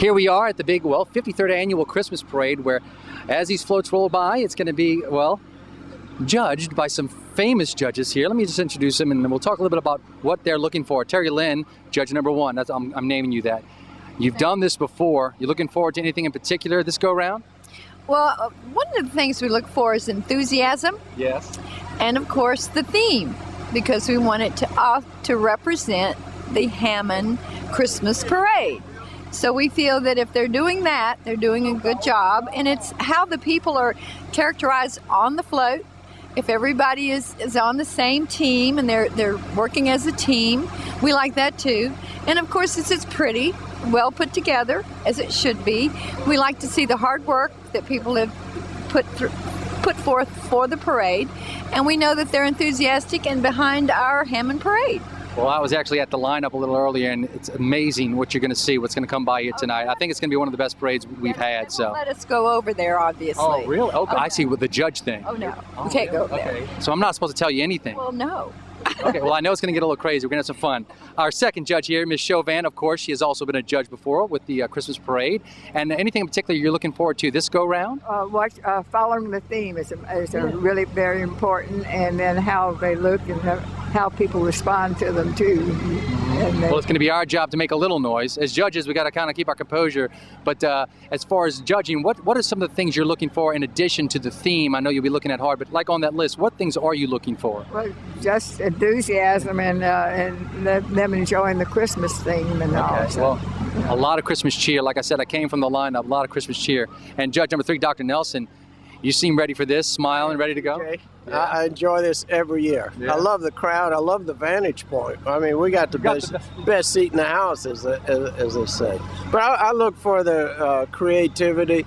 Here we are at the big, 53rd annual Christmas parade, where as these floats roll by, it's going to be, judged by some famous judges here. Let me just introduce them, and then we'll talk a little bit about what they're looking for. Terry Lynn, judge number 1. I'm naming you that. You've done this before. You looking forward to anything in particular this go-round? Well, one of the things we look for is enthusiasm. Yes. And of course the theme, because we want it to represent the Hammond Christmas parade. So we feel that if they're doing that, they're doing a good job, and it's how the people are characterized on the float. If everybody is on the same team and they're working as a team, we like that too. And of course, it's pretty, well put together, as it should be. We like to see the hard work that people have put forth for the parade, and we know that they're enthusiastic and behind our Hammond parade. Well, I was actually at the lineup a little earlier, and it's amazing what you're going to see, what's going to come by here tonight. I think it's going to be one of the best parades we've had. So let us go over there, obviously. Oh, really? Okay. I see with the judge thing. Oh, no. We can't go over there. So I'm not supposed to tell you anything. Well, no. Okay, well, I know it's going to get a little crazy. We're going to have some fun. Our second judge here, Ms. Chauvin, of course, she has also been a judge before with the Christmas parade. And anything in particular you're looking forward to this go-round? Following the theme is really very important, and then how they look and how people respond to them, too. Well, it's going to be our job to make a little noise. As judges, we got to kind of keep our composure. But as far as judging, what are some of the things you're looking for in addition to the theme? I know you'll be looking at hard, but like on that list, what things are you looking for? Well, just enthusiasm and them enjoying the Christmas theme and all. Well, a lot of Christmas cheer. Like I said, I came from the lineup, a lot of Christmas cheer. And judge number 3, Dr. Nelson, you seem ready for this, smiling, ready to go? Okay. Yeah. I enjoy this every year. Yeah. I love the crowd. I love the vantage point. I mean, we got the best seat in the house, as they say. But I look for the creativity,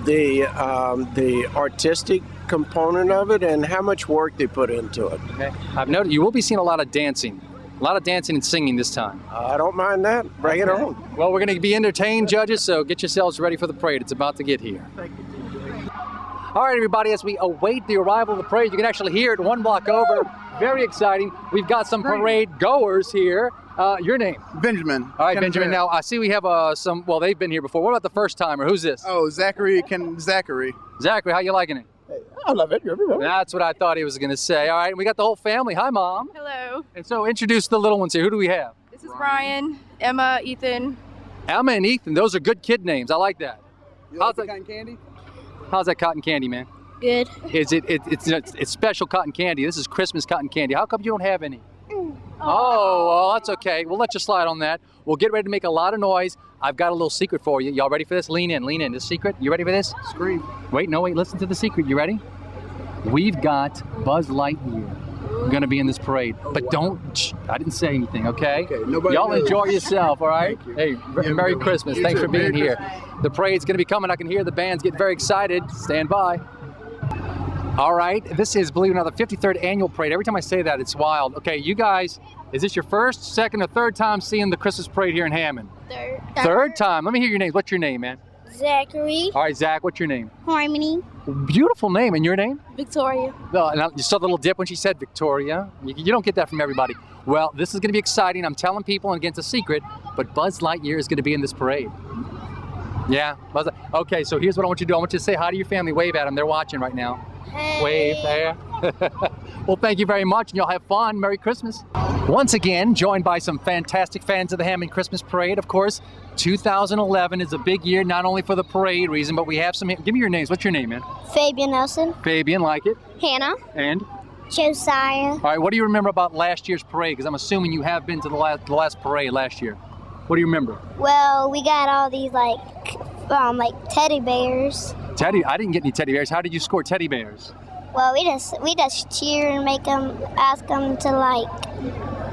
the artistic component of it, and how much work they put into it. Okay. I've noticed you will be seeing a lot of dancing. A lot of dancing and singing this time. I don't mind that. Bring it on. Well, we're going to be entertained, judges, so get yourselves ready for the parade. It's about to get here. Thank you. All right, everybody, as we await the arrival of the parade, you can actually hear it 1 block over. Very exciting. We've got some parade goers here. Your name? Benjamin. All right, Benjamin. Now, I see we have they've been here before. What about the first timer? Who's this? Oh, Zachary. Zachary, how you liking it? Hey, I love it. That's what I thought he was going to say. All right, we got the whole family. Hi, Mom. Hello. And so introduce the little ones here. Who do we have? This is Brian, Emma, Ethan. Emma and Ethan. Those are good kid names. I like that. You like the cotton candy? How's that cotton candy, man? Good. It's special cotton candy. This is Christmas cotton candy. How come you don't have any? Oh, well, that's okay. We'll let you slide on that. We'll get ready to make a lot of noise. I've got a little secret for you. Y'all ready for this? Lean in. The secret. You ready for this? Scream. Wait, listen to the secret. You ready? We've got Buzz Lightyear going to be in this parade. But don't, I didn't say anything, okay? Y'all enjoy yourself, all right? Hey, Merry Christmas. Thanks for being here. The parade's going to be coming. I can hear the bands getting very excited. Stand by. All right, this is, believe it or not, the 53rd annual parade. Every time I say that, it's wild. Okay, you guys, is this your first, second, or third time seeing the Christmas parade here in Hammond? Third time. Let me hear your names. What's your name, man? Zachary. All right, Zach, what's your name? Harmony. Beautiful name. And your name? Victoria. Well, you saw the little dip when she said Victoria. You don't get that from everybody. Well, this is going to be exciting. I'm telling people, and again, it's a secret, but Buzz Lightyear is going to be in this parade. Yeah? Okay, so here's what I want you to do. I want you to say hi to your family. Wave at them. They're watching right now. Hey. Wave there. Well, thank you very much, and y'all have fun. Merry Christmas. Once again, joined by some fantastic fans of the Hammond Christmas Parade. Of course, 2011 is a big year, not only for the parade reason, but we have some. Give me your names. What's your name, man? Fabian Nelson. Fabian, like it. Hannah. And? Josiah. All right, what do you remember about last year's parade? Because I'm assuming you have been to the last parade last year. What do you remember? Well, we got all these like teddy bears. I didn't get any teddy bears. How did you score teddy bears? Well, we just cheer and ask them to like.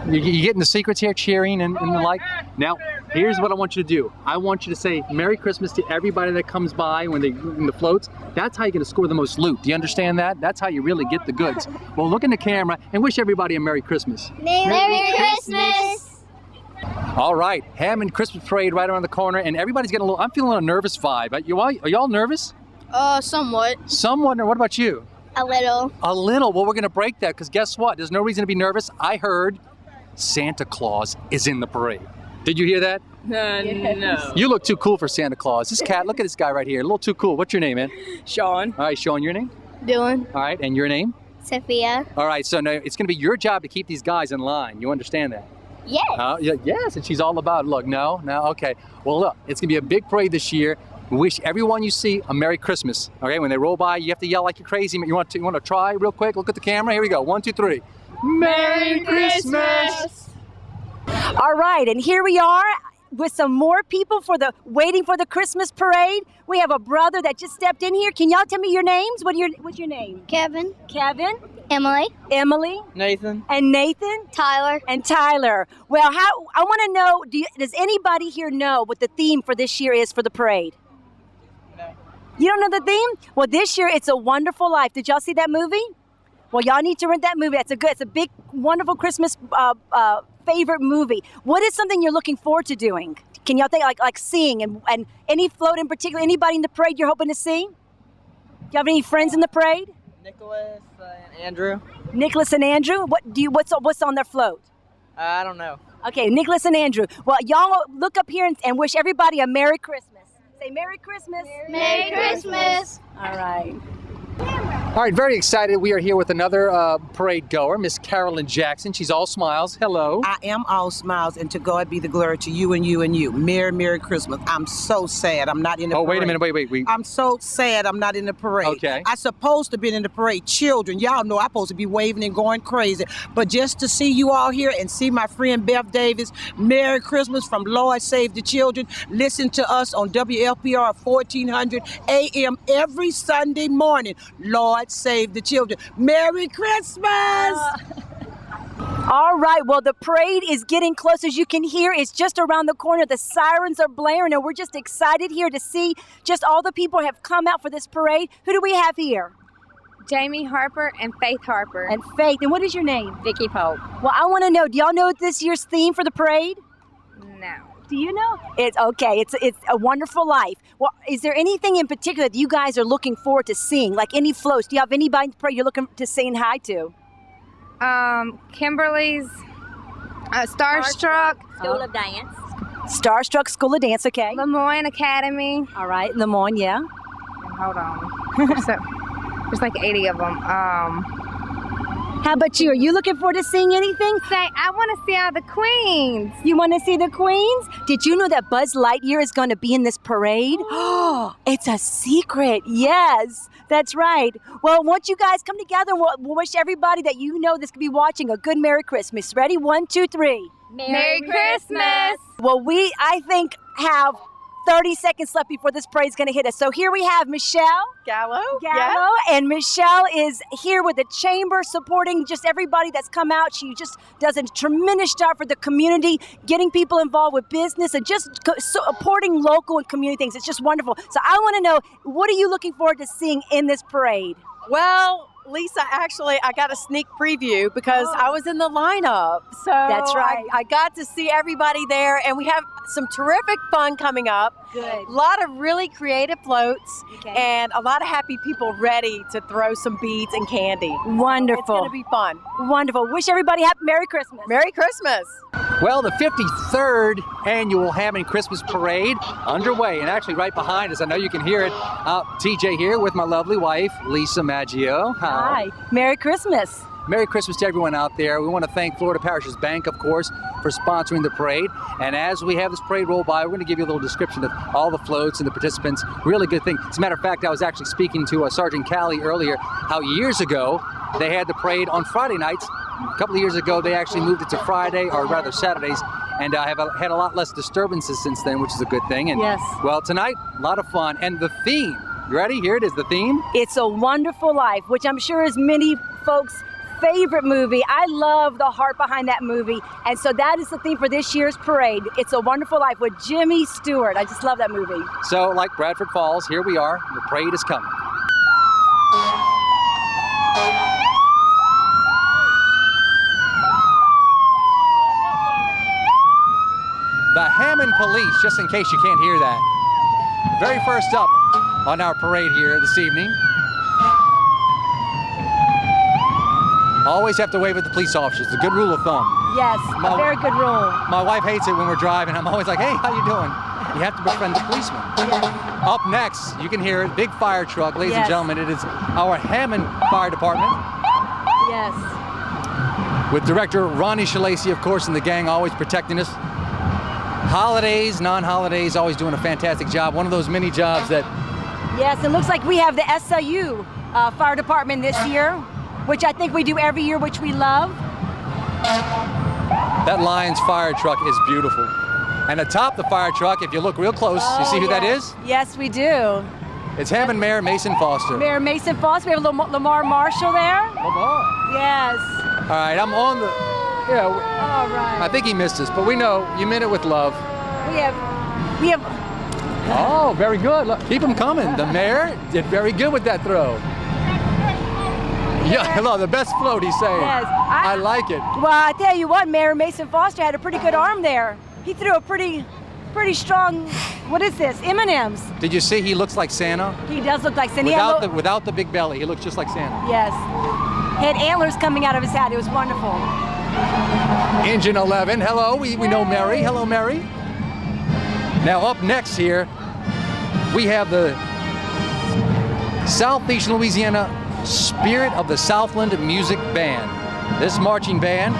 You getting the secrets here, cheering and the like? Now, here's what I want you to do. I want you to say Merry Christmas to everybody that comes by when they in the floats. That's how you're going to score the most loot. Do you understand that? That's how you really get the goods. Well, look in the camera and wish everybody a Merry Christmas. Merry Christmas! All right, Hammond Christmas Parade right around the corner, and everybody's getting a little, I'm feeling a nervous vibe. Are y'all nervous? Somewhat. Somewhat, or what about you? A little. A little. Well, we're going to break that because guess what? There's no reason to be nervous. I heard Santa Claus is in the parade. Did you hear that? No. You look too cool for Santa Claus. This cat, look at this guy right here. A little too cool. What's your name, man? Sean. All right, Sean, your name? Dylan. All right, and your name? Sophia. All right, so now it's going to be your job to keep these guys in line. You understand that? Yes. Yes, and she's all about it. Look, no, okay. Well, look, it's going to be a big parade this year. We wish everyone you see a Merry Christmas. Okay, when they roll by, you have to yell like you're crazy. You want to try real quick? Look at the camera. Here we go. 1, 2, 3. Merry Christmas! All right, and here we are with some more people waiting for the Christmas parade. We have a brother that just stepped in here. Can y'all tell me your names? What's your name? Kevin. Kevin. Emily. Emily. Nathan. And Nathan. Tyler. And Tyler. Well, I want to know, does anybody here know what the theme for this year is for the parade? No. You don't know the theme? Well, this year it's A Wonderful Life. Did y'all see that movie? Well, y'all need to rent that movie. It's a big, wonderful Christmas favorite movie. What is something you're looking forward to doing? Can y'all think like seeing and any float in particular? Anybody in the parade you're hoping to see? Do you have any friends in the parade? Nicholas and Andrew. Nicholas and Andrew. What's on their float? I don't know. Okay, Nicholas and Andrew. Well, y'all look up here and wish everybody a Merry Christmas. Say Merry Christmas. Merry Christmas. All right. All right, very excited. We are here with another parade goer, Miss Carolyn Jackson. She's all smiles. Hello. I am all smiles, and to God be the glory to you and you and you. Merry Christmas. I'm so sad I'm not in the parade. Oh, wait a minute. Wait. I'm so sad I'm not in the parade. Okay. I supposed to be in the parade. Children, y'all know I'm supposed to be waving and going crazy. But just to see you all here and see my friend Bev Davis, Merry Christmas from Lord Save the Children. Listen to us on WLPR 1400 AM every Sunday morning. Lord Save the Children. Merry Christmas! All right, well, the parade is getting close. As you can hear, it's just around the corner. The sirens are blaring, and we're just excited here to see just all the people have come out for this parade. Who do we have here? Jamie Harper and Faith Harper. And Faith. And what is your name? Vicky Pope. Well, I want to know, do y'all know this year's theme for the parade? No. Do you know? It's okay. It's A Wonderful Life. Well, is there anything in particular that you guys are looking forward to seeing? Like any floats? Do you have anybody in the parade you're looking to saying hi to? Kimberly's Starstruck. School of Dance. Starstruck School of Dance, okay. Lemoyne Academy. All right, Lemoyne, yeah. Hold on. There's like 80 of them. How about you? Are you looking forward to seeing anything? I want to see all the queens. You want to see the queens? Did you know that Buzz Lightyear is going to be in this parade? Oh, it's a secret. Yes, that's right. Well, once you guys come together, we'll wish everybody that you know this could be watching a good Merry Christmas. Ready? 1, 2, 3. Merry Christmas. Well, I think, have 30 seconds left before this parade's going to hit us. So here we have Michelle Gallo. Gallo, and Michelle is here with the chamber supporting just everybody that's come out. She just does a tremendous job for the community, getting people involved with business and just supporting local and community things. It's just wonderful. So I want to know, what are you looking forward to seeing in this parade? Well, Lisa, actually, I got a sneak preview because I was in the lineup. So that's right. I got to see everybody there, and we have some terrific fun coming up. Good. A lot of really creative floats, and a lot of happy people ready to throw some beads and candy. Wonderful. It's going to be fun. Wonderful. Wish everybody happy Merry Christmas. Merry Christmas. Well, the 53rd annual Hammond Christmas Parade underway, and actually right behind us, I know you can hear it. TJ here with my lovely wife, Lisa Maggio. Hi. Merry Christmas. Merry Christmas to everyone out there. We want to thank Florida Parishes Bank, of course, for sponsoring the parade. And as we have this parade roll by, we're going to give you a little description of all the floats and the participants. Really good thing. As a matter of fact, I was actually speaking to Sergeant Callie earlier, how years ago they had the parade on Friday nights. A couple of years ago, they actually moved it to Friday, or rather Saturdays, and have had a lot less disturbances since then, which is a good thing. And yes. Well, tonight, a lot of fun. And the theme, you ready? Here it is, the theme. It's A Wonderful Life, which I'm sure is many folks' favorite movie. I love the heart behind that movie. And so that is the theme for this year's parade. It's A Wonderful Life with Jimmy Stewart. I just love that movie. So like Bradford Falls, here we are. The parade is coming. The Hammond Police, just in case you can't hear that. Very first up on our parade here this evening. Always have to wave at the police officers, the good rule of thumb. Yes, a very good rule. My wife hates it when we're driving. I'm always like, hey, how you doing? You have to befriend the policeman. Up next, you can hear it, big fire truck. Ladies and gentlemen, it is our Hammond Fire Department. Yes. With Director Ronnie Shalacy, of course, and the gang always protecting us. Holidays, non-holidays, always doing a fantastic job. One of those mini jobs that... Yes, it looks like we have the SIU Fire Department this year, which I think we do every year, which we love. That Lions fire truck is beautiful. And atop the fire truck, if you look real close, you see who that is? Yes, we do. It's Hammond Mayor Mason Foster. Mayor Mason Foster. We have Lamar Marshall there. Lamar. Yes. All right, I'm on the... Yeah. All right. I think he missed us, but we know you meant it with love. We have... Oh, very good. Look, keep them coming. The mayor did very good with that throw. Yeah, hello, the best float, he's saying. Yes. I like it. Well, I tell you what, Mayor Mason Foster had a pretty good arm there. He threw a pretty strong, what is this, M&Ms. Did you see he looks like Santa? He does look like Santa. Without the big belly, he looks just like Santa. Yes. He had antlers coming out of his hat. It was wonderful. Engine 11, hello, we know Mary. Hello, Mary. Now up next here, we have the Southeastern Louisiana Spirit of the Southland Music Band. This marching band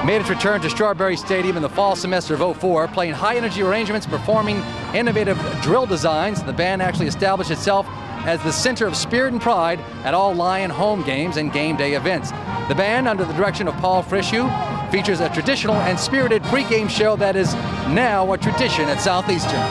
made its return to Strawberry Stadium in the fall semester of '04, playing high-energy arrangements, performing innovative drill designs. The band actually established itself as the center of spirit and pride at all Lion home games and game day events. The band, under the direction of Paul Frishew, features a traditional and spirited pre-game show that is now a tradition at Southeastern.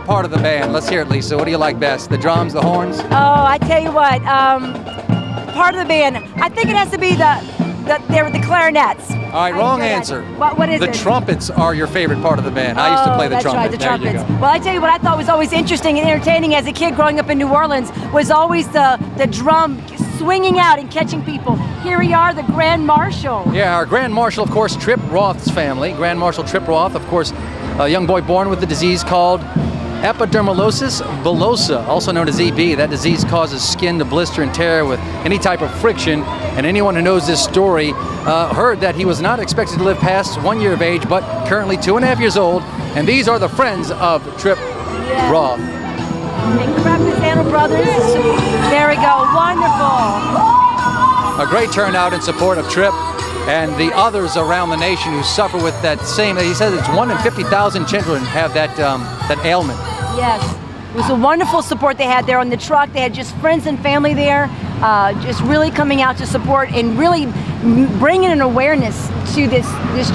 Part of the band. Let's hear it, Lisa. What do you like best? The drums, the horns? Oh, I tell you what, part of the band, I think it has to be the clarinets. All right, wrong answer. What is it? The trumpets are your favorite part of the band. I used to play the trumpet. Right, the trumpets. There you go. Well, I tell you what I thought was always interesting and entertaining as a kid growing up in New Orleans was always the drum swinging out and catching people. Here we are, the Grand Marshal. Yeah, our Grand Marshal, of course, Tripp Roth's family. Grand Marshal Tripp Roth, of course, a young boy born with a disease called epidermolysis bullosa, also known as EB. That disease causes skin to blister and tear with any type of friction. And anyone who knows this story heard that he was not expected to live past 1 year of age, but currently 2.5 years old. And these are the friends of Tripp Roth. Santa Brothers. There we go. Wonderful. A great turnout in support of Tripp and the others around the nation who suffer with that same. He says it's 1 in 50,000 children have that ailment. Yes, it was a wonderful support they had there on the truck. They had just friends and family there, just really coming out to support and really bringing an awareness to this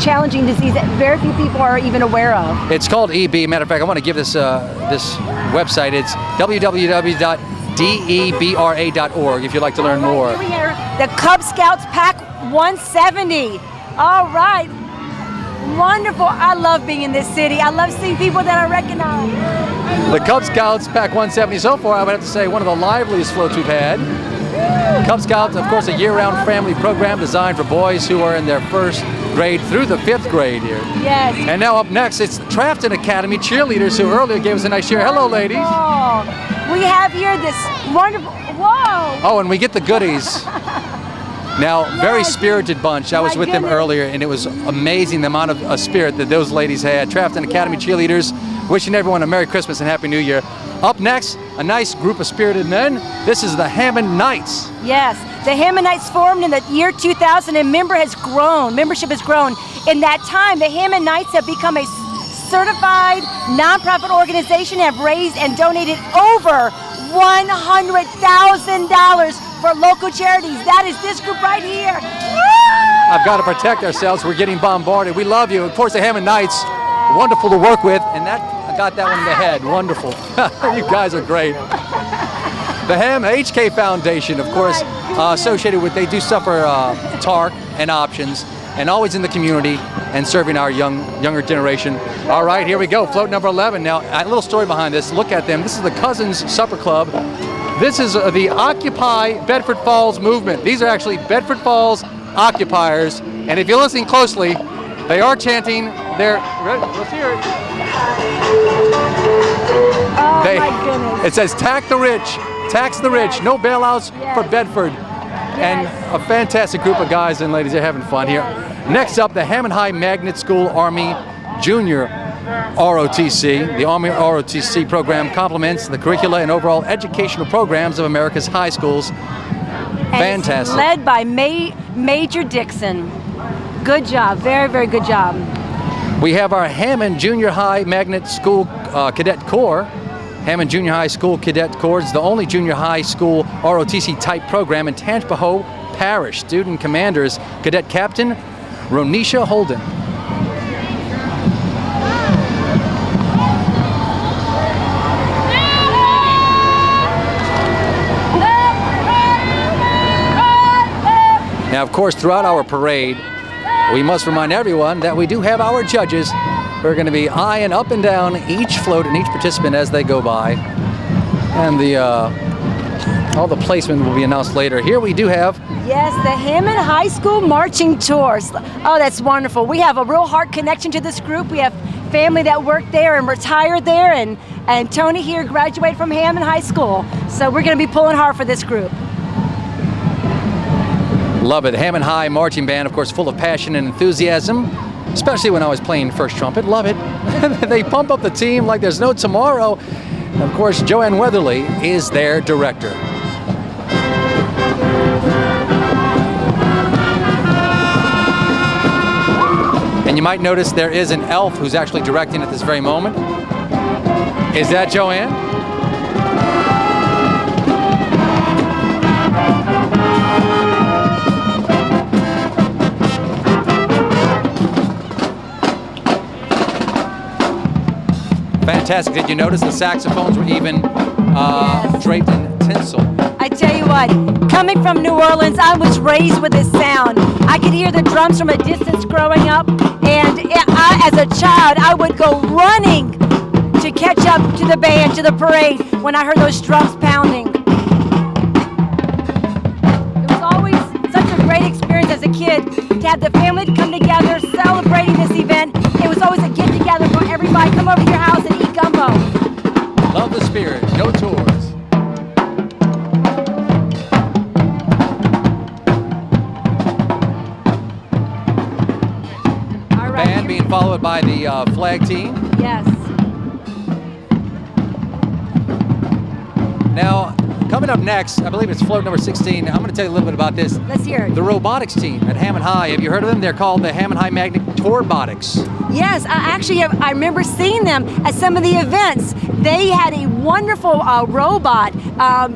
challenging disease that very few people are even aware of. It's called EB. Matter of fact, I want to give this website. It's www.debra.org if you'd like to learn more. Here we are, the Cub Scouts Pack 170. All right. Wonderful. I love being in this city. I love seeing people that I recognize. The Cub Scouts Pack 170 so far, I would have to say, one of the liveliest floats we've had. Cub Scouts, of course, a year-round family program designed for boys who are in their first grade through the 5th grade here. Yes. And now up next, it's Trafton Academy cheerleaders who earlier gave us a nice cheer. Hello, ladies. Oh, we have here this wonderful, whoa. Oh, and we get the goodies. Now, very spirited bunch. I was with them earlier, and it was amazing the amount of spirit that those ladies had. Trafton Academy cheerleaders, wishing everyone a Merry Christmas and Happy New Year. Up next, a nice group of spirited men. This is the Hammond Knights. Yes, the Hammond Knights formed in the year 2000, and membership has grown. In that time, the Hammond Knights have become a certified nonprofit organization, have raised and donated over $100,000 for local charities. That is this group right here. I've got to protect ourselves. We're getting bombarded. We love you. Of course, the Hammond Knights, wonderful to work with. And that, I got that one in the head. Wonderful. You guys are great. The HK Foundation, of course, associated with, they do suffer TARC and options. and always in the community and serving our younger generation. All right, here we go, float number 11. Now, a little story behind this. Look at them. This is the Cousins Supper Club. This is the Occupy Bedford Falls movement. These are actually Bedford Falls occupiers, and if you're listening closely, they are chanting their, let's hear it. Oh my goodness. It says tax the rich, no bailouts for Bedford. And a fantastic group of guys and ladies, they're having fun here. Next up, the Hammond High Magnet School Army Junior ROTC. The Army ROTC program complements the curricula and overall educational programs of America's high schools. Fantastic. It's led by Major Dixon. Good job, very, very good job. We have our Hammond Junior High Magnet School Cadet Corps. Hammond Junior High School Cadet Corps is the only junior high school ROTC type program in Tangipahoa Parish. Student commanders, Cadet Captain Ronisha Holden. Now, of course, throughout our parade, we must remind everyone that we do have our judges who are going to be eyeing up and down each float and each participant as they go by. And all the placement will be announced later. Here we do have... Yes, the Hammond High School Marching Tours. Oh, that's wonderful. We have a real heart connection to this group. We have family that worked there and retired there, and Tony here graduated from Hammond High School. So we're going to be pulling hard for this group. Love it. Hammond High Marching Band, of course, full of passion and enthusiasm, especially when I was playing first trumpet. Love it. They pump up the team like there's no tomorrow. And of course, Joanne Weatherly is their director. And you might notice there is an elf who's actually directing at this very moment. Is that Joanne? Fantastic. Did you notice the saxophones were even draped in tinsel? I tell you what, coming from New Orleans, I was raised with this sound. I could hear the drums from a distance growing up, and as a child, I would go running to catch up to the band, to the parade, when I heard those drums pounding. It was always such a great experience as a kid to have the family come together celebrating this event. It was always a get-together for everybody. Come over to your house and eat gumbo. Love the spirit. No tours. All right. Band being followed by the flag team. Yes. Now, coming up next, I believe it's float number 16. I'm going to tell you a little bit about this. Let's hear it. The robotics team at Hammond High. Have you heard of them? They're called the Hammond High Magnet Tourbotics. Yes, I remember seeing them at some of the events. They had a wonderful robot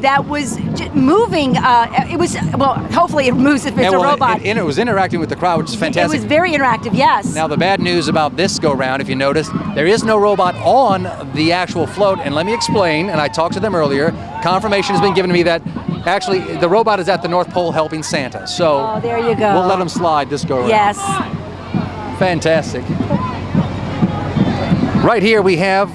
that was moving. Hopefully it moves if it's a robot. It was interacting with the crowd, which is fantastic. It was very interactive, yes. Now, the bad news about this go-round, if you notice, there is no robot on the actual float. And let me explain, and I talked to them earlier. Confirmation has been given to me that actually the robot is at the North Pole helping Santa. So there you go. We'll let them slide this go-round. Yes. Fantastic. Right here we have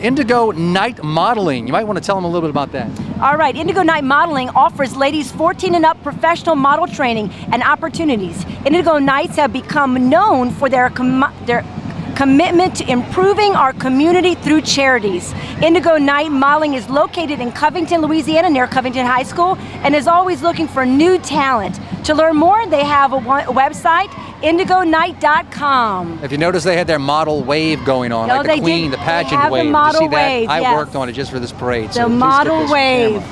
Indigo Night Modeling. You might want to tell them a little bit about that. All right, Indigo Night Modeling offers ladies 14 and up professional model training and opportunities. Indigo Nights have become known for their commitment to improving our community through charities. Indigo Night Modeling is located in Covington, Louisiana, near Covington High School, and is always looking for new talent. To learn more, they have a website, indigonight.com. If you notice, they had their model wave going on, like the Queen, the pageant wave. The model Did you see that? wave, I worked on it just for this parade. The model wave. Here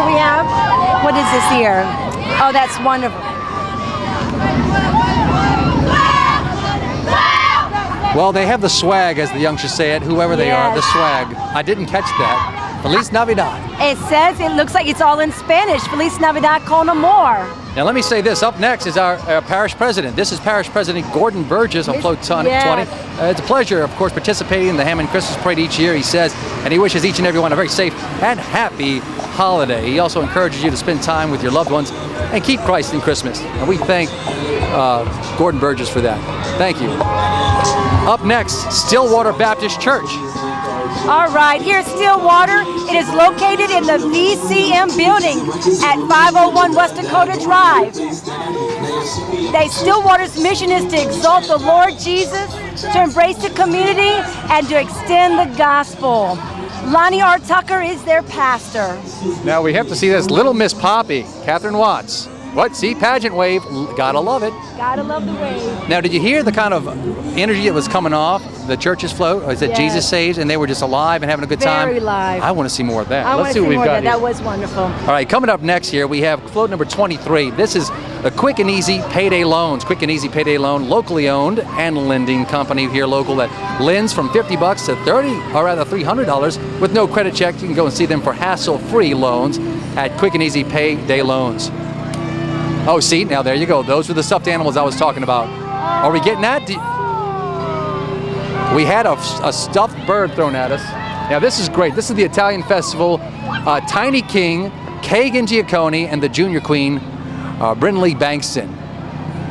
we have, what is this here? Oh, that's wonderful. Well, they have the swag, as the youngsters say it, whoever they are, the swag. I didn't catch that. Feliz Navidad. It says, it looks like it's all in Spanish. Feliz Navidad con amor. Now let me say this, up next is our parish president. This is Parish President Gordon Burgess on Float 20. It's a pleasure, of course, participating in the Hammond Christmas Parade each year, he says, and he wishes each and every one a very safe and happy holiday. He also encourages you to spend time with your loved ones and keep Christ in Christmas. And we thank Gordon Burgess for that. Thank you. Up next, Stillwater Baptist Church. All right, here at Stillwater, it is located in the VCM building at 501 West Dakota Drive. Stillwater's mission is to exalt the Lord Jesus, to embrace the community, and to extend the gospel. Lonnie R. Tucker is their pastor. Now we have to see this Little Miss Poppy, Catherine Watts. What? See, pageant wave. Gotta love it. Gotta love the wave. Now, did you hear the kind of energy that was coming off the church's float? Or is it Jesus Saves, and they were just alive and having a good time? Very live. I want to see more of that. I Let's see what we've got here. That was wonderful. All right, coming up next here, we have float number 23. This is the Quick and Easy Payday Loans. Quick and Easy Payday Loan, locally owned and lending company here local that lends from $50 to $30, or rather $300 with no credit check. You can go and see them for hassle-free loans at Quick and Easy Payday Loans. Oh, see, now there you go. Those were the stuffed animals I was talking about. Are we getting that? We had a stuffed bird thrown at us. Now, this is great. This is the Italian festival. Tiny King, Kagan Giaccone, and the Junior Queen, Brindley Bankston.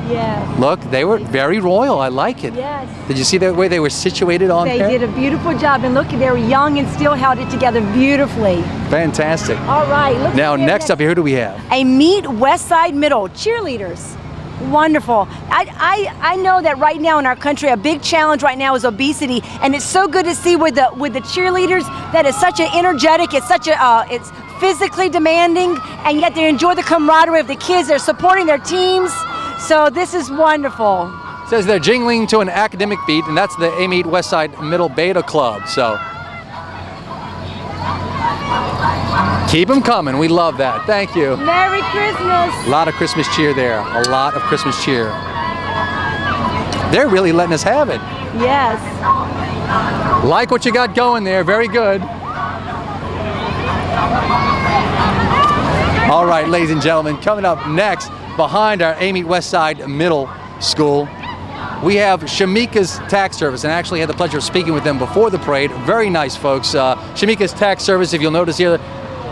Yes. Look, they were very royal. I like it. Yes. Did you see the way they were situated on there? They did a beautiful job, and look, they were young and still held it together beautifully. Fantastic. All right. Look now, next up here, who do we have? A Meet Westside Middle cheerleaders. Wonderful. I know that right now in our country, a big challenge right now is obesity, and it's so good to see with the cheerleaders that is such an energetic. It's such a it's physically demanding, and yet they enjoy the camaraderie of the kids. They're supporting their teams. So this is wonderful. It says they're jingling to an academic beat, and that's the Amite Westside Middle Beta Club. So keep them coming. We love that. Thank you. Merry Christmas. A lot of Christmas cheer there. A lot of Christmas cheer. They're really letting us have it. Yes. Like what you got going there. Very good. All right, ladies and gentlemen, coming up next, behind our Amite Westside Middle School, we have Shamika's Tax Service, and I actually had the pleasure of speaking with them before the parade. Very nice folks. Shamika's Tax Service, if you'll notice here,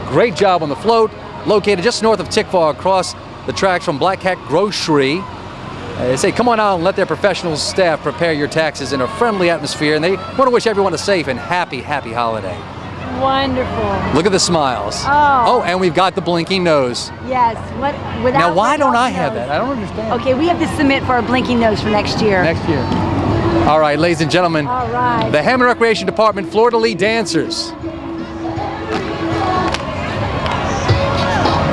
great job on the float, located just north of Tickfaw across the tracks from Black Cat Grocery. They say, come on out and let their professional staff prepare your taxes in a friendly atmosphere, and they want to wish everyone a safe and happy holiday. Wonderful. Look at the smiles. Oh, and we've got the blinking nose. Yes. Now, why don't I have that? I don't understand. Okay, we have to submit for our blinking nose for next year. Next year. All right, ladies and gentlemen. All right. The Hammond Recreation Department Fleur de Lis dancers.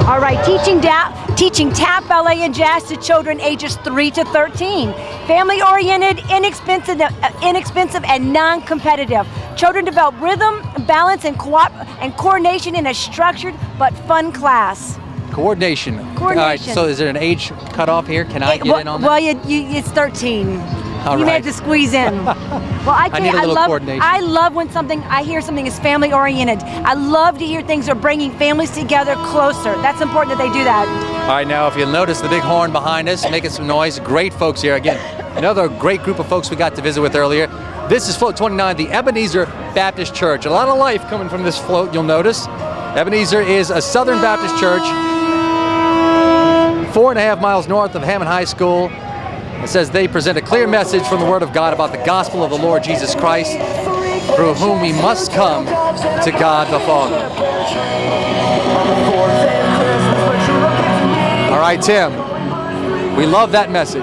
All right, teaching tap, ballet, and jazz to children ages 3 to 13. Family-oriented, inexpensive, and non-competitive. Children develop rhythm, balance, and coordination in a structured but fun class. Coordination. All right, so is there an age cutoff here? Can I get in on that? Well, it's 13. All you right. may have to squeeze in. Well, I need a little coordination. I love when I hear something is family oriented. I love to hear things are bringing families together closer. That's important that they do that. All right, now if you'll notice the big horn behind us, making some noise. Great folks here. Again, another great group of folks we got to visit with earlier. This is Float 29, the Ebenezer Baptist Church. A lot of life coming from this float, you'll notice. Ebenezer is a Southern Baptist church, 4.5 miles north of Hammond High School. It says they present a clear message from the Word of God about the gospel of the Lord Jesus Christ, through whom we must come to God the Father. All right, Tim, we love that message.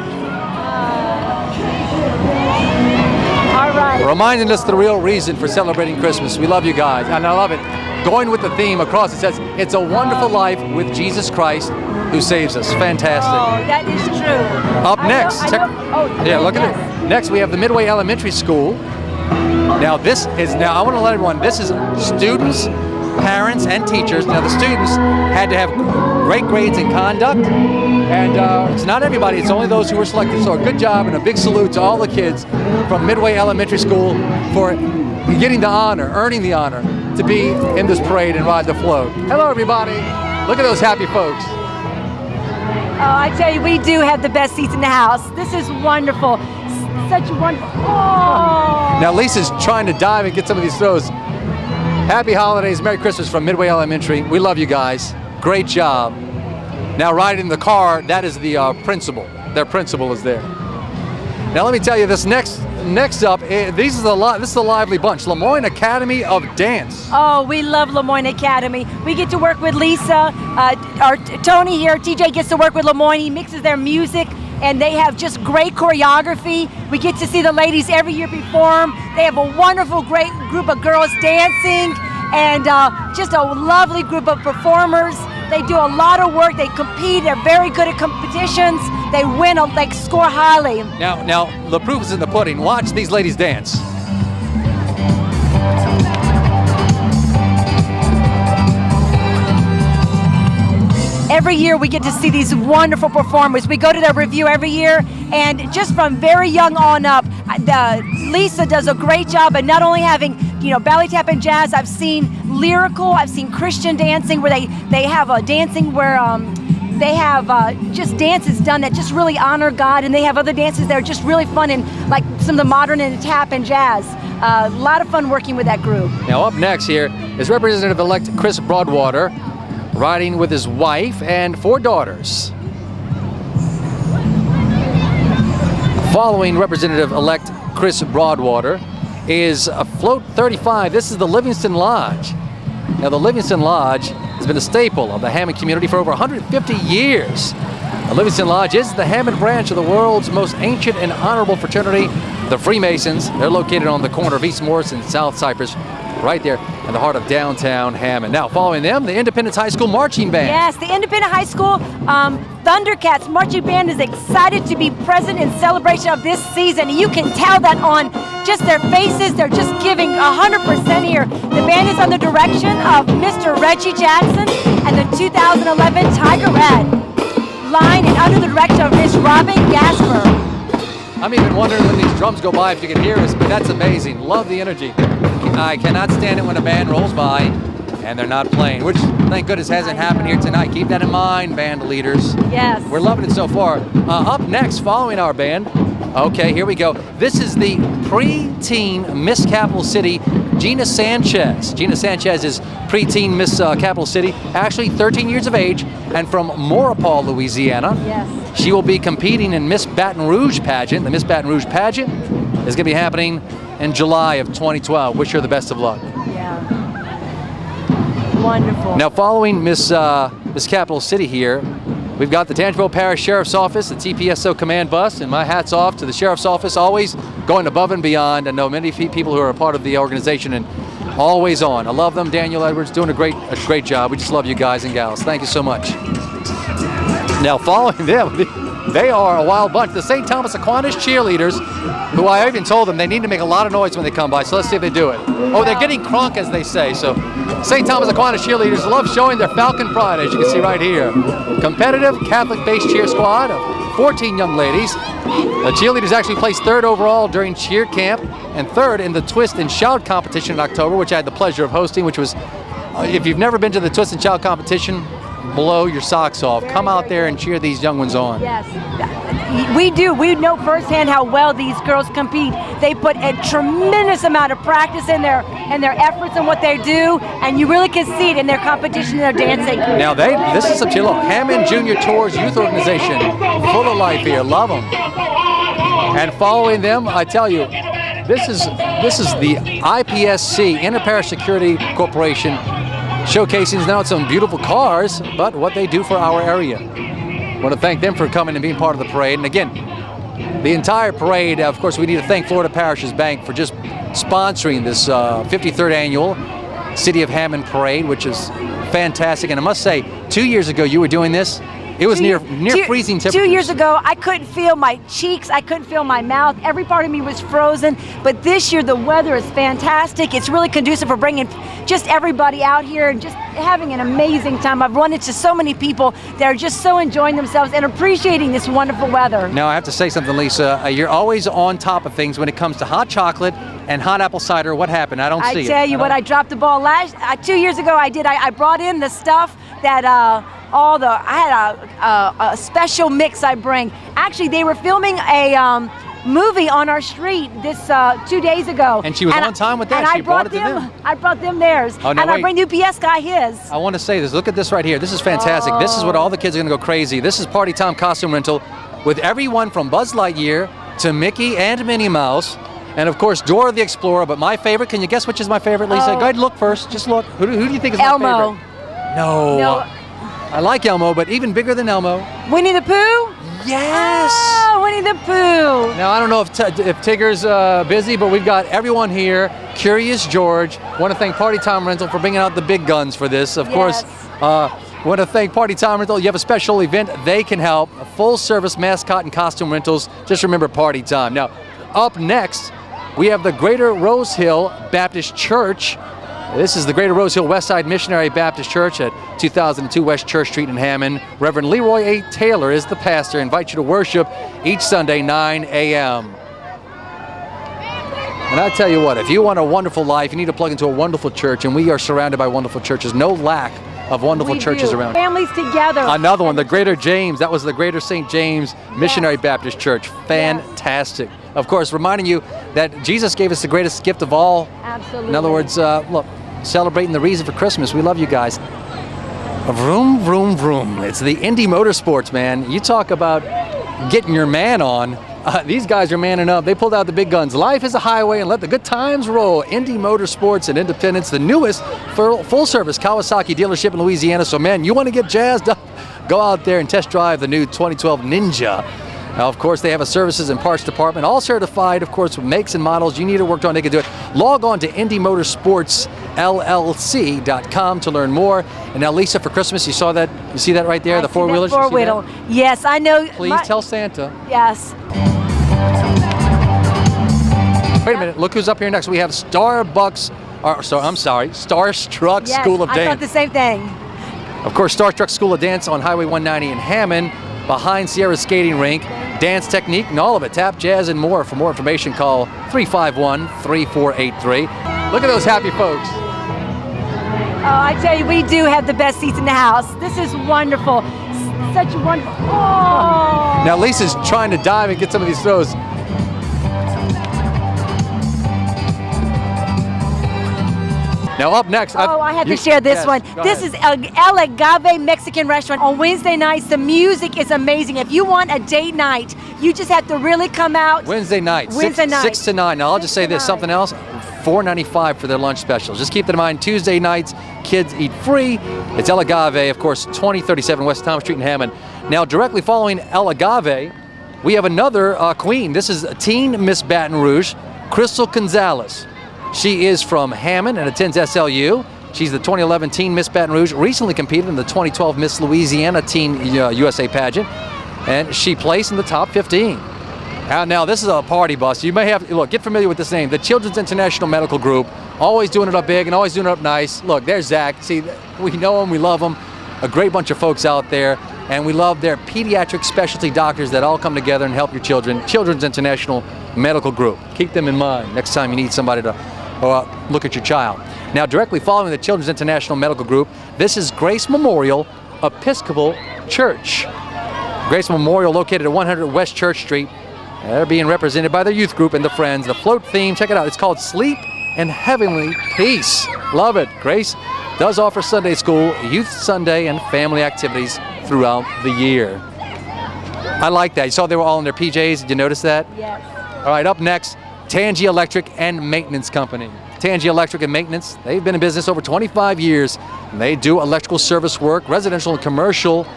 All right. Reminding us the real reason for celebrating Christmas. We love you guys, and I love it. Going with the theme across, it says, it's a wonderful life with Jesus Christ who saves us. Fantastic. Oh, that is true. Up next, look at it. Next, we have the Midway Elementary School. Now, I want to let everyone, this is students, parents, and teachers. Now, the students had to have great grades in conduct, and it's not everybody, it's only those who were selected. So a good job and a big salute to all the kids from Midway Elementary School for getting the honor, earning the honor to be in this parade and ride the float. Hello, everybody. Look at those happy folks. I tell you, we do have the best seats in the house. This is wonderful. Such wonderful. Oh. Now Lisa's trying to dive and get some of these throws. Happy holidays, Merry Christmas from Midway Elementary. We love you guys. Great job. Now riding in the car, that is the principal. Their principal is there. Now let me tell you this next up, this is a lively bunch. Lemoyne Academy of Dance. Oh, we love Lemoyne Academy. We get to work with Lisa. Our Tony here, TJ, gets to work with Lemoyne. He mixes their music, and they have just great choreography. We get to see the ladies every year perform. They have a wonderful, great group of girls dancing, and just a lovely group of performers. They do a lot of work. They compete. They're very good at competitions. They win. They score highly. Now, the proof is in the pudding. Watch these ladies dance. Every year we get to see these wonderful performers. We go to their review every year, and just from very young on up, Lisa does a great job at not only having, ballet tap and jazz. I've seen lyrical, I've seen Christian dancing where they have a dancing where they have just dances done that just really honor God, and they have other dances that are just really fun, and like some of the modern and the tap and jazz. A lot of fun working with that group. Now up next here is Representative-elect Chris Broadwater, riding with his wife and 4 daughters. Following Representative-elect Chris Broadwater is Float 35. This is the Livingston Lodge. Now the Livingston Lodge has been a staple of the Hammond community for over 150 years. The Livingston Lodge is the Hammond branch of the world's most ancient and honorable fraternity, the Freemasons. They're located on the corner of East Morris and South Cypress, right there in the heart of downtown Hammond. Now, following them, the Independence High School Marching Band. Yes, the Independent High School Thundercats Marching Band is excited to be present in celebration of this season. You can tell that on just their faces. They're just giving 100% here. The band is under direction of Mr. Reggie Jackson and the 2011 Tiger Red line, and under the direction of Miss Robin Gasper. I'm even wondering when these drums go by if you can hear us, but that's amazing. Love the energy. I cannot stand it when a band rolls by and they're not playing, which thank goodness hasn't happened here tonight. Keep that in mind, band leaders. Yes. We're loving it so far. Up next, following our band, okay, here we go. This is the preteen Miss Capital City, Gina Sanchez. Gina Sanchez is preteen Miss Capital City, actually 13 years of age, and from Maurepas, Louisiana. Yes. She will be competing in Miss Baton Rouge pageant. The Miss Baton Rouge pageant is going to be happening in July of 2012. Wish her the best of luck. Yeah. Wonderful. Now, following Miss Capital City here, we've got the Tangipahoa Parish Sheriff's Office, the TPSO command bus, and my hat's off to the Sheriff's Office, always going above and beyond. I know many people who are a part of the organization and always on. I love them. Daniel Edwards doing a great job. We just love you guys and gals. Thank you so much. Now, following them, they are a wild bunch. The St. Thomas Aquinas cheerleaders, who I even told them they need to make a lot of noise when they come by, so let's see if they do it. Oh, they're getting crunk, as they say. So St. Thomas Aquinas cheerleaders love showing their Falcon pride, as you can see right here. Competitive Catholic-based cheer squad of 14 young ladies. The cheerleaders actually placed 3rd overall during cheer camp and 3rd in the Twist and Shout competition in October, which I had the pleasure of hosting, which was, if you've never been to the Twist and Shout competition, blow your socks off. Come out there and cheer these young ones on. Yes, we do. We know firsthand how well these girls compete. They put a tremendous amount of practice in their efforts and what they do, and you really can see it in their competition and their dancing. Now this is some chill. Hammond Junior Tours Youth Organization, full of life here. Love them. And following them, I tell you, this is the IPSC, Inter-Parish Security Corporation, showcasing not some beautiful cars, but what they do for our area. I want to thank them for coming and being part of the parade. And again, the entire parade, of course, we need to thank Florida Parishes Bank for just sponsoring this 53rd annual City of Hammond Parade, which is fantastic. And I must say, 2 years ago you were doing this. It was near freezing temperatures. 2 years ago, I couldn't feel my cheeks. I couldn't feel my mouth. Every part of me was frozen. But this year, the weather is fantastic. It's really conducive for bringing just everybody out here and just having an amazing time. I've run into so many people that are just so enjoying themselves and appreciating this wonderful weather. Now, I have to say something, Lisa. You're always on top of things when it comes to hot chocolate and hot apple cider. What happened? I don't see it. I tell you what, I dropped the ball 2 years ago. I brought in the stuff that I had a special mix I bring. Actually, they were filming a movie on our street this 2 days ago. And she was on time with that. And she brought it to them. I brought them theirs. Oh, no, and I bring the UPS guy his. I want to say this. Look at this right here. This is fantastic. This is what all the kids are going to go crazy. This is Party Time Costume Rental with everyone from Buzz Lightyear to Mickey and Minnie Mouse. And of course, Dora the Explorer. But my favorite, can you guess which is my favorite, Lisa? Go ahead and look first. Just look. Who do you think is Elmo. my favorite? No. I like Elmo, but even bigger than Elmo. Winnie the Pooh? Yes! Oh, Winnie the Poo. Now, I don't know if Tigger's busy, but we've got everyone here. Curious George. Want to thank Party Time Rental for bringing out the big guns for this. Of course, want to thank Party Time Rental. You have a special event, they can help. A full-service mascot and costume rentals. Just remember Party Time. Now, up next, we have the Greater Rose Hill Baptist Church. This is the Greater Rose Hill Westside Missionary Baptist Church at 2002 West Church Street in Hammond. Reverend Leroy A. Taylor is the pastor. I invite you to worship each Sunday, 9 a.m. And I tell you what, if you want a wonderful life, you need to plug into a wonderful church, and we are surrounded by wonderful churches. No lack of wonderful churches around. Families together. Another one, the Greater James. That was the Greater St. James Missionary Baptist Church. Fantastic. Of course, reminding you that Jesus gave us the greatest gift of all. Absolutely. In other words, look, celebrating the reason for Christmas. We love you guys. Vroom, vroom, vroom. It's the Indy Motorsports, man. You talk about getting your man on. These guys are manning up. They pulled out the big guns. Life is a highway and let the good times roll. Indy Motorsports in Independence, the newest full-service Kawasaki dealership in Louisiana. So, man, you want to get jazzed up? Go out there and test drive the new 2012 Ninja. Now, of course, they have a services and parts department, all certified, of course, with makes and models you need it worked on. They can do it. Log on to indymotorsportsllc.com to learn more. And now, Lisa, for Christmas, you saw that? You see that right there, the four-wheelers? Four-wheel. Yes, I know. Please tell Santa. Yes. Wait a minute. Look who's up here next. We have Starstruck Yes, School of Dance. I thought the same thing. Of course, Starstruck School of Dance on Highway 190 in Hammond, behind Sierra Skating Rink. Dance technique and all of it. Tap, jazz, and more. For more information, call 351-3483. Look at those happy folks. Oh, I tell you, we do have the best seats in the house. This is wonderful. Such wonderful. Oh. Now, Lisa's trying to dive and get some of these throws. Now up next. I have to share this one. This is El Agave Mexican restaurant. On Wednesday nights, the music is amazing. If you want a date night, you just have to really come out. Wednesday night, 6 to 9. Now I'll just say this, something else, $4.95 for their lunch specials. Just keep that in mind. Tuesday nights, kids eat free. It's El Agave, of course, 2037 West Thomas Street in Hammond. Now directly following El Agave, we have another queen. This is teen Miss Baton Rouge, Crystal Gonzalez. She is from Hammond and attends SLU. She's the 2011 Teen Miss Baton Rouge, recently competed in the 2012 Miss Louisiana Teen USA pageant, and she placed in the top 15. Now this is a party bus. You may have, look, get familiar with this name, the Children's International Medical Group, always doing it up big and always doing it up nice. Look, there's Zach. See, we know him, we love him. A great bunch of folks out there, and we love their pediatric specialty doctors that all come together and help your children. Children's International Medical Group. Keep them in mind next time you need somebody to look at your child. Now, directly following the Children's International Medical Group, this is Grace Memorial Episcopal Church. Grace Memorial, located at 100 West Church Street. They're being represented by their youth group and the Friends. The float theme, check it out, it's called Sleep and Heavenly Peace. Love it. Grace does offer Sunday school, youth Sunday, and family activities throughout the year. I like that. You saw they were all in their PJs. Did you notice that? Yes. All right, up next, Tangi Electric and Maintenance Company. Tangi Electric and Maintenance, they've been in business over 25 years. And they do electrical service work, residential and commercial.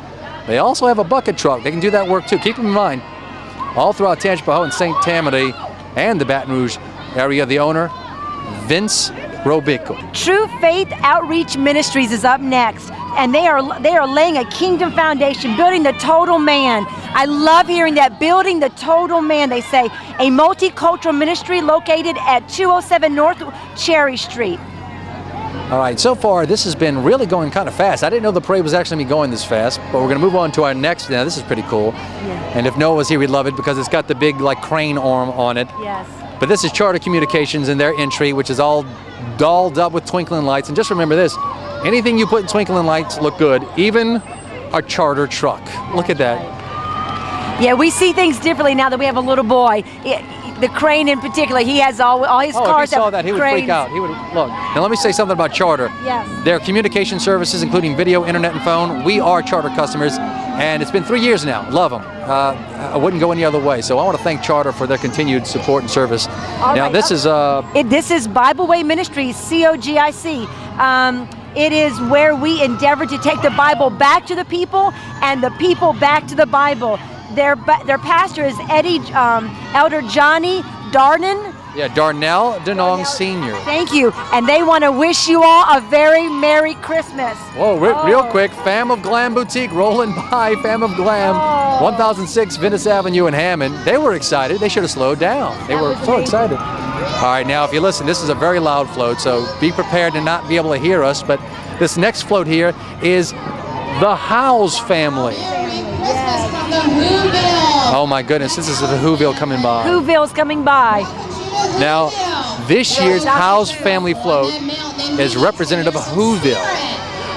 They also have a bucket truck. They can do that work too. Keep them in mind. All throughout Tangipahoa and St. Tammany and the Baton Rouge area. The owner, Vince Robico. True Faith Outreach Ministries is up next, and they are laying a kingdom foundation, building the total man. I love hearing that, building the total man. They say a multicultural ministry located at 207 North Cherry Street. All right, so far this has been really going kind of fast. I didn't know the parade was actually going to be going this fast, but we're going to move on to our next. Now this is pretty cool. Yeah. And if Noah was here, we'd love it because it's got the big like crane arm on it. Yes. But this is Charter Communications and their entry, which is all dolled up with twinkling lights. And just remember this, anything you put in twinkling lights look good, even a charter truck. Look at that. Yeah, we see things differently now that we have a little boy. The crane in particular, he has all his cars. If he saw that, he would freak out. He would look. Now let me say something about Charter. Yes. Their communication services, including video, internet, and phone. We are Charter customers, and it's been 3 years now. Love them. I wouldn't go any other way. So I want to thank Charter for their continued support and service. Now this is this is Bible Way Ministries, COGIC. It is where we endeavor to take the Bible back to the people and the people back to the Bible. Their pastor is Elder Johnny Darnan. Yeah, Darnell Denong Sr. Thank you. And they want to wish you all a very Merry Christmas. Whoa, real quick, Fam of Glam Boutique rolling by, Fam of Glam, 1006 Venice Avenue in Hammond. They were excited. They should have slowed down. They were so excited. All right, now if you listen, this is a very loud float, so be prepared to not be able to hear us. But this next float here is the Howes family. Oh my goodness, this is the Whoville coming by. Whoville's coming by. Now, this year's Howes family float is representative of Whoville.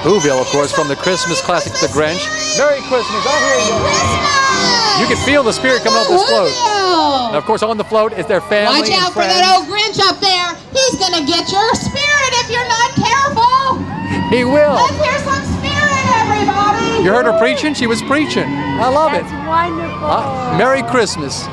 Whoville, of course, from the Christmas classic The Grinch. Merry Christmas, oh here you go. You can feel the spirit coming up this float. And of course, on the float is their family. Watch out for that old Grinch up there. He's gonna get your spirit if you're not careful. He will. Let's hear some spirit, everybody. You heard her preaching? She was preaching. I love it. That's wonderful. Merry Christmas.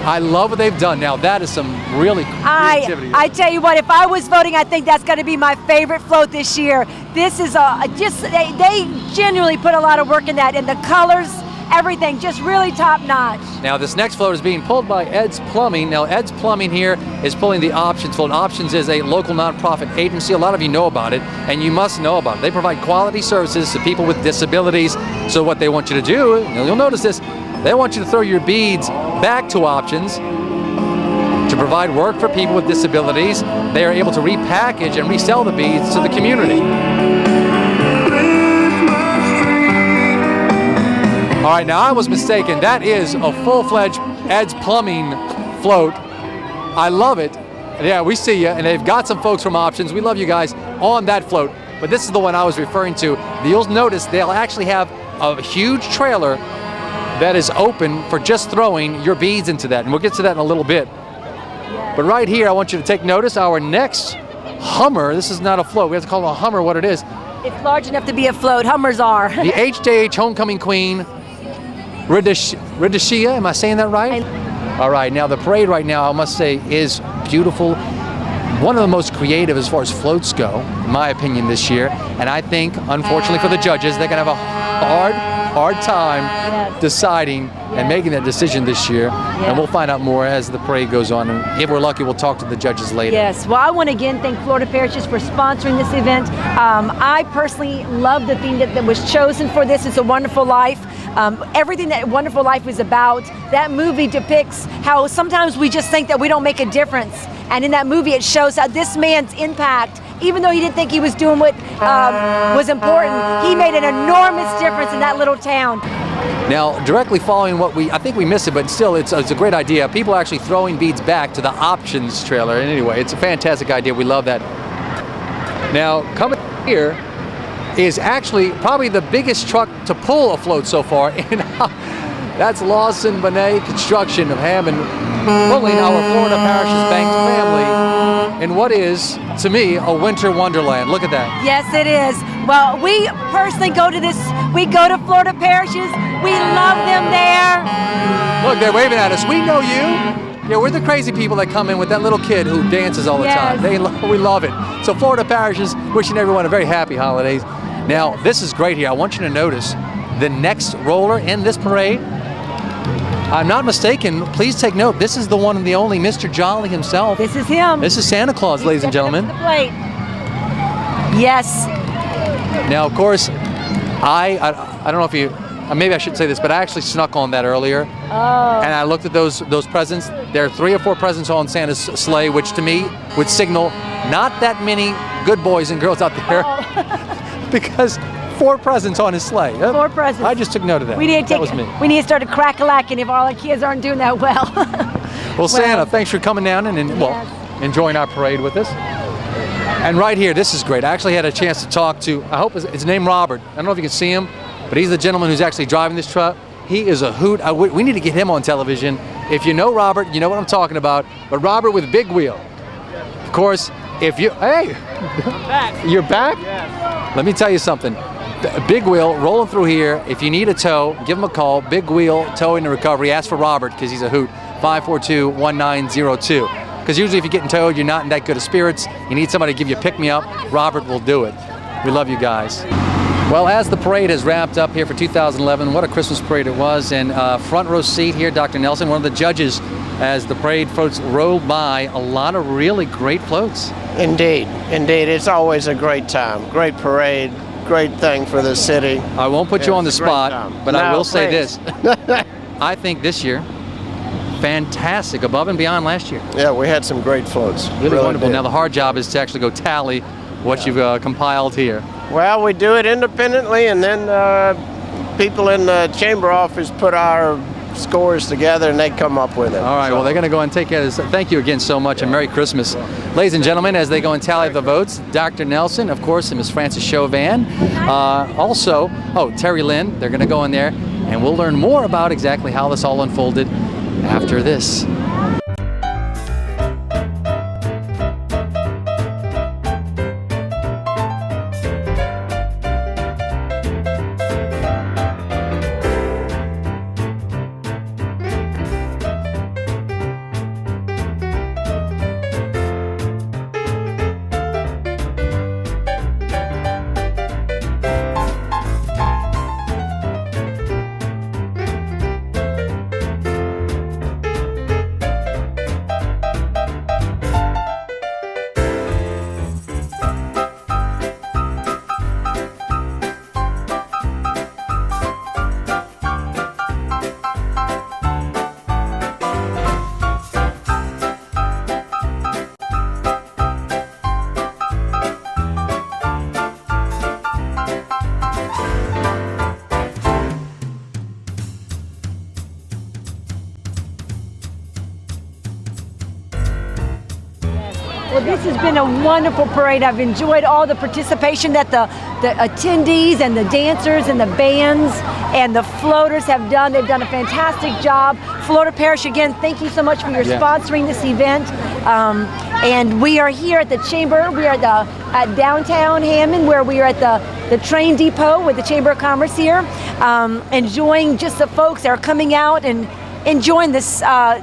I love what they've done. Now that is some really creativity. I tell you what, if I was voting, I think that's going to be my favorite float this year. This is they genuinely put a lot of work in that, and the colors, everything, just really top notch. Now this next float is being pulled by Ed's Plumbing. Now Ed's Plumbing here is pulling the Options float. Options is a local nonprofit agency. A lot of you know about it, and you must know about it. They provide quality services to people with disabilities. So what they want you to do, you'll notice this, they want you to throw your beads back to Options to provide work for people with disabilities. They are able to repackage and resell the beads to the community. All right, now I was mistaken. That is a full-fledged Ed's Plumbing float. I love it. Yeah, we see you, and they've got some folks from Options. We love you guys on that float. But this is the one I was referring to. You'll notice they'll actually have a huge trailer that is open for just throwing your beads into that. And we'll get to that in a little bit. But right here, I want you to take notice. Our next Hummer, this is not a float. We have to call it a Hummer what it is. It's large enough to be a float. Hummers are. The HJH Homecoming Queen, Ridishia, am I saying that right? All right, now the parade right now, I must say, is beautiful. One of the most creative as far as floats go, in my opinion, this year. And I think, unfortunately for the judges, they're gonna have a hard time deciding and making that decision this year. And we'll find out more as the parade goes on. And if we're lucky, we'll talk to the judges later. Yes, well, I want to again thank Florida Parishes for sponsoring this event. I personally love the theme that was chosen for this. It's a Wonderful Life. Everything that Wonderful Life is about, that movie depicts how sometimes we just think that we don't make a difference. And in that movie, it shows how this man's impact, even though he didn't think he was doing what was important, he made an enormous difference in that little town. Now, directly following what I think we missed it, but still, it's a great idea. People are actually throwing beads back to the Options trailer. And anyway, it's a fantastic idea. We love that. Now, coming here is actually probably the biggest truck to pull a float so far. And that's Lawson Bonet Construction of Hammond, pulling our Florida Parishes Banked family in what is, to me, a winter wonderland. Look at that. Yes, it is. Well, we personally go to Florida Parishes. We love them there. Look, they're waving at us. We know you. Yeah, we're the crazy people that come in with that little kid who dances all the time. We love it. So Florida Parishes, wishing everyone a very happy holidays. Now, this is great here. I want you to notice the next roller in this parade. I'm not mistaken, please take note, this is the one and the only Mr. Jolly himself. This is him. This is Santa Claus, ladies and gentlemen. Yes. Now, of course, I don't know if you, maybe I shouldn't say this, but I actually snuck on that earlier. Oh. And I looked at those presents. There are 3 or 4 presents on Santa's sleigh, which to me would signal not that many good boys and girls out there. Because 4 presents on his sleigh. 4 presents. I just took note of that. We need to that was me. We need to start a crack-a-lacking if all our kids aren't doing that well. Well, Santa, thanks for coming down and enjoying our parade with us. And right here, this is great. I actually had a chance to talk to, I hope his name Robert. I don't know if you can see him, but he's the gentleman who's actually driving this truck. He is a hoot. We need to get him on television. If you know Robert, you know what I'm talking about. But Robert with Big Wheel. Of course, if you, hey, I'm back. You're back? Yes. Let me tell you something. Big Wheel rolling through here. If you need a tow, give him a call. Big Wheel Towing and Recovery. Ask for Robert because he's a hoot. 542-1902. Because usually if you're getting towed, you're not in that good of spirits. You need somebody to give you a pick-me-up. Robert will do it. We love you guys. Well, as the parade has wrapped up here for 2011, what a Christmas parade it was. And front row seat here, Dr. Nelson, one of the judges as the parade floats rolled by. A lot of really great floats. Indeed. It's always a great time. Great parade. Great thing for the city. I won't put you on the spot, but I will say this. I think this year, fantastic, above and beyond last year. Yeah, we had some great floats. Really wonderful. Now the hard job is to actually go tally what you've compiled here. Well, we do it independently, and then people in the chamber office put our scores together and they come up with it. All right, well, they're going to go and take care of this. Thank you again so much, and Merry Christmas. Ladies and gentlemen, as they go and tally the votes, Dr. Nelson, of course, and Miss Frances Chauvin. Also, Terry Lynn, they're going to go in there, and we'll learn more about exactly how this all unfolded after this. Well, this has been a wonderful parade. I've enjoyed all the participation that the attendees and the dancers and the bands and the floaters have done. They've done a fantastic job. Floater Parish, again, thank you so much for your sponsoring this event. And we are here at the Chamber. We are at downtown Hammond, where we are at the train depot with the Chamber of Commerce here, enjoying just the folks that are coming out and enjoying this,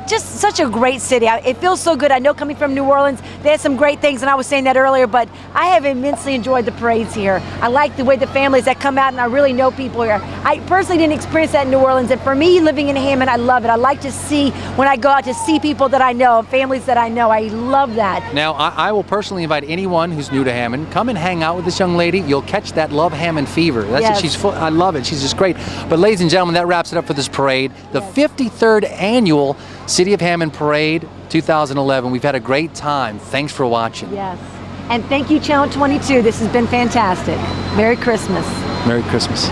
just such a great city. It feels so good. I know coming from New Orleans, they had some great things, and I was saying that earlier, but I have immensely enjoyed the parades here. I like the way the families that come out, and I really know people here. I personally didn't experience that in New Orleans, and for me, living in Hammond, I love it. I like to see, when I go out, to see people that I know, families that I know. I love that. Now, I will personally invite anyone who's new to Hammond, come and hang out with this young lady. You'll catch that Love Hammond fever. That's what she's full. I love it. She's just great. But ladies and gentlemen, that wraps it up for this parade. The 53rd annual City of Hammond Parade 2011. We've had a great time. Thanks for watching. Yes. And thank you, Channel 22. This has been fantastic. Merry Christmas. Merry Christmas.